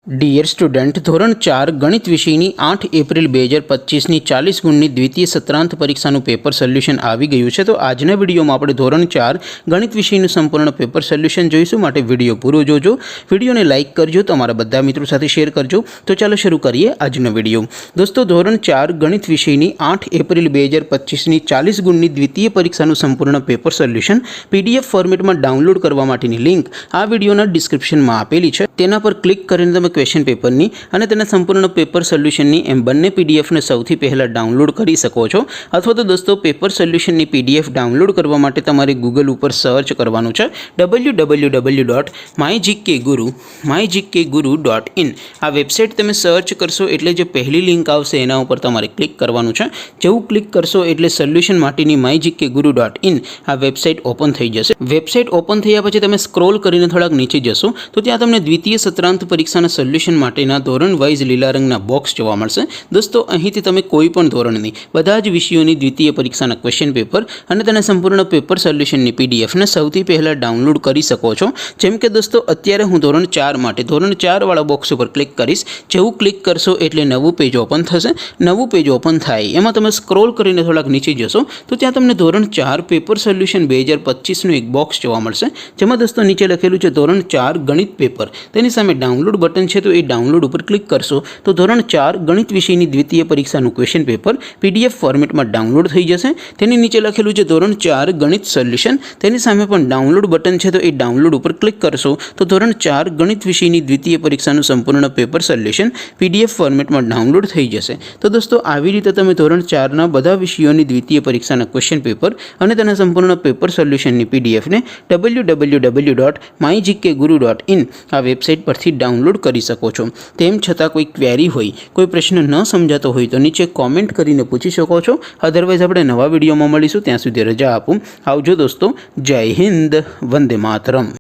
Dear student, ધોરણ 4 ગણિત વિષયની 8 એપ્રિલ 2025ની 40 ગુણની દ્વિતીય સત્રાંત પરીક્ષાનું પેપર સોલ્યુશન આવી ગયું છે। તો આજના વિડીયોમાં આપણે ધોરણ 4 ગણિત વિષયનું સંપૂર્ણ પેપર સોલ્યુશન જોઈશું, માટે વિડીયો પૂરો જોજો। વિડીયોને લાઇક કરજો, તમારા બધા મિત્રો સાથે શેર કરજો। તો ચાલો શરૂ કરીએ આજનો વિડીયો। દોસ્તો, ધોરણ 4 ગણિત વિષયની 8 એપ્રિલ 2025ની 40 ગુણની દ્વિતીય પરીક્ષાનું સંપૂર્ણ પેપર સોલ્યુશન PDF ફોર્મેટમાં ડાઉનલોડ કરવા માટેની લિંક આ વિડીયોના ડિસ્ક્રિપ્શનમાં આપેલી છે। તેના પર ક્લિક કરીને તમે ક્વેશ્ચન પેપરની અને તેના સંપૂર્ણ પેપર સોલ્યુશનની એમ બંને પીડીએફને સૌથી પહેલાં ડાઉનલોડ કરી શકો છો। અથવા તો દોસ્તો, પેપર સોલ્યુશનની PDF ડાઉનલોડ કરવા માટે તમારે ગૂગલ ઉપર સર્ચ કરવાનું છે www.mygkguru.in। આ વેબસાઇટ તમે સર્ચ કરશો એટલે જે પહેલી લિંક આવશે એના ઉપર તમારે ક્લિક કરવાનું છે। જેવું ક્લિક કરશો એટલે સોલ્યુશન માટેની mygkguru.in આ વેબસાઇટ ઓપન થઈ જશે। વેબસાઇટ ઓપન થયા પછી તમે સ્ક્રોલ કરીને થોડાક નીચે જશો તો ત્યાં તમને દ્વિતીય સત્રાંત પરીક્ષાના સોલ્યુશન માટેના ધોરણ વાઇઝ લીલા રંગના બોક્સ જોવા મળશે। દોસ્તો, અહીંથી તમે કોઈ પણ ધોરણની બધા જ વિષયોની દ્વિતીય પરીક્ષાના ક્વેશ્ચન પેપર અને તેના સંપૂર્ણ પેપર સોલ્યુશનની પીડીએફને સૌથી પહેલાં ડાઉનલોડ કરી શકો છો। જેમ કે દોસ્તો, અત્યારે હું ધોરણ 4 માટે ધોરણ 4 વાળા બોક્સ ઉપર ક્લિક કરીશ। જેવું ક્લિક કરશો એટલે નવું પેજ ઓપન થશે। નવું પેજ ઓપન થાય એમાં તમે સ્ક્રોલ કરીને થોડાક નીચે જશો તો ત્યાં તમને ધોરણ 4 પેપર સોલ્યુશન 2025નું એક બોક્સ જોવા મળશે, જેમાં દોસ્તો નીચે લખેલું છે ધોરણ 4 ગણિત પેપર। તેની સામે ડાઉનલોડ બટન છે, તો એ ડાઉનલોડ ઉપર ક્લિક કરશો તો ધોરણ 4 ગણિત વિષયની દ્વિતીય પરીક્ષાનું ક્વેશ્ચન પેપર PDF ફોર્મેટમાં ડાઉનલોડ થઈ જશે। તેની નીચે લખેલું છે ધોરણ 4 ગણિત સોલ્યુશન। તેની સામે પણ ડાઉનલોડ બટન છે, તો એ ડાઉનલોડ ઉપર ક્લિક કરશો તો ધોરણ 4 ગણિત વિષયની દ્વિતીય પરીક્ષાનું સંપૂર્ણ પેપર સોલ્યુશન PDF ફોર્મેટમાં ડાઉનલોડ થઈ જશે। તો દોસ્તો, આવી રીતે તમે ધોરણ 4ના બધા વિષયોની દ્વિતીય પરીક્ષાના ક્વેશ્ચન પેપર અને તેના સંપૂર્ણ પેપર સોલ્યુશનની PDFને www.mygkguru.in આ વેબસાઇટ પરથી ડાઉનલોડ કરી શકો છો। તેમ છતાં કોઈ ક્વેરી હોય, કોઈ પ્રશ્ન ન સમજાતો હોય તો નીચે કોમેન્ટ કરીને પૂછી શકો છો। અધરવાઇઝ આપણે નવા વિડીયોમાં મળીશું, ત્યાં સુધી રજા આપું। આવજો દોસ્તો, જય હિન્દ, વંદે માતરમ।